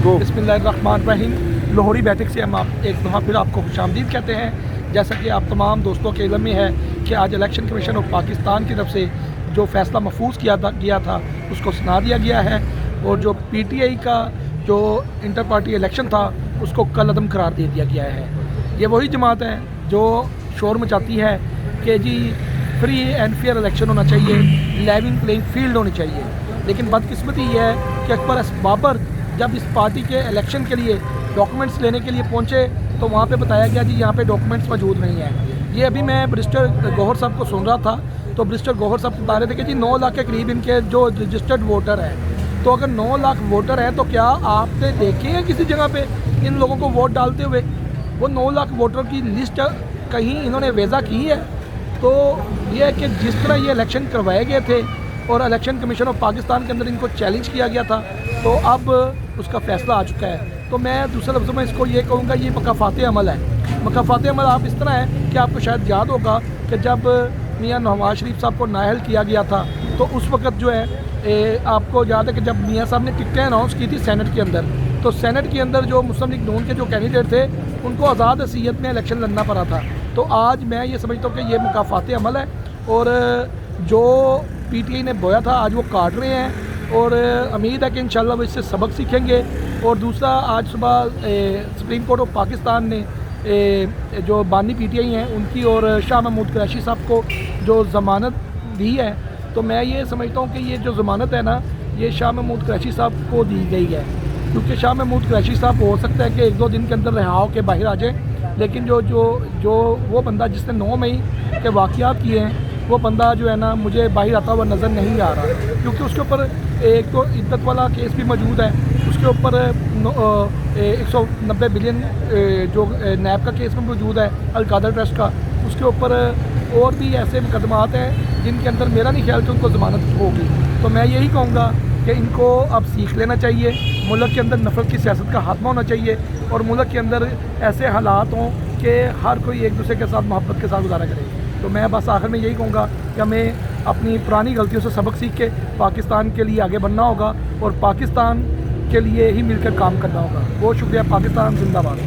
बिस्मिल्लाहिर्रहमानिर्रहीम। लाहौरी बैठक से हम एक दफ़ा फिर आपको खुशामदीद कहते हैं। जैसा कि आप तमाम दोस्तों के इल्म में है कि आज इलेक्शन कमीशन ऑफ पाकिस्तान की तरफ से जो फ़ैसला महफूज किया गया था उसको सुना दिया गया है, और जो PTI का जो इंटर पार्टी इलेक्शन था उसको कल अदम करार दे दिया गया है। ये वही जमात है जो शोर मचाती है कि जी फ्री एंड फेयर इलेक्शन होना चाहिए, लेवल प्लेइंग फील्ड होनी चाहिए। लेकिन बदकिस्मती ये है कि अकबर बाबर जब इस पार्टी के इलेक्शन के लिए डॉक्यूमेंट्स लेने के लिए पहुंचे तो वहाँ पे बताया गया जी यहाँ पे डॉक्यूमेंट्स मौजूद नहीं है। ये अभी मैं बैरिस्टर गौहर साहब को सुन रहा था तो बैरिस्टर गौहर साहब बता रहे थे कि जी 9 लाख के करीब इनके जो रजिस्टर्ड वोटर हैं। तो अगर 9 लाख वोटर हैं तो क्या आपने देखे हैं किसी जगह पे इन लोगों को वोट डालते हुए? वो 9 लाख वोटर की लिस्ट कहीं इन्होंने वेज़ा की है? तो ये है कि जिस तरह ये इलेक्शन करवाए गए थे और इलेक्शन कमीशन ऑफ पाकिस्तान के अंदर इनको चैलेंज किया गया था तो अब उसका फ़ैसला आ चुका है। तो मैं दूसरे लफ्ज़ों में इसको ये कहूँगा ये मकाफ़ात अमल है। मकाफ़ात अमल आप इस तरह है कि आपको शायद याद होगा कि जब मियाँ नवाज शरीफ साहब को नाअहल किया गया था तो उस वक़्त जो है आपको याद है कि जब मियाँ साहब ने टिकटें अनाउंस की थी सेनेट के अंदर, तो सेनेट के अंदर जो मुस्लिम लीग नून के जो कैंडिडेट थे उनको आज़ाद हैसियत में इलेक्शन लड़ना पड़ा था। तो आज मैं ये समझता हूँ कि ये मकाफ़ात अमल है और जो PTI ने बोया था आज वो काट रहे हैं, और उम्मीद है कि इंशाल्लाह वो इससे सबक सीखेंगे। और दूसरा, आज सुबह सुप्रीम कोर्ट ऑफ पाकिस्तान ने जो बानी PTI हैं उनकी और शाह महमूद कुरैशी साहब को जो ज़मानत दी है, तो मैं ये समझता हूँ कि ये जो ज़मानत है ना ये शाह महमूद कुरैशी साहब को दी गई है, क्योंकि शाह महमूद कुरैशी साहब हो सकता है कि 1-2 दिन के अंदर रिहा होकर बाहर आ जाए, लेकिन जो वो बंदा जिसने 9 मई के वाक़यात किए हैं वो बंदा जो है ना मुझे बाहर आता हुआ नज़र नहीं आ रहा, क्योंकि उसके ऊपर एक तो इद्दत वाला केस भी मौजूद है, उसके ऊपर 190 बिलियन जो नैब का केस में मौजूद है अल-कादर ट्रस्ट का, उसके ऊपर और भी ऐसे मुकदमात हैं जिनके अंदर मेरा नहीं ख्याल कि उनको ज़मानत होगी। तो मैं यही कहूँगा कि इनको अब सीख लेना चाहिए, मुल्क के अंदर नफरत की सियासत का खात्मा होना चाहिए और मुल्क के अंदर ऐसे हालात हों कि हर कोई एक दूसरे के साथ मोहब्बत के साथ गुजारा करे। तो मैं बस आखिर में यही कहूँगा कि हमें अपनी पुरानी गलतियों से सबक सीख के पाकिस्तान के लिए आगे बढ़ना होगा और पाकिस्तान के लिए ही मिलकर काम करना होगा। बहुत शुक्रिया। पाकिस्तान जिंदाबाद।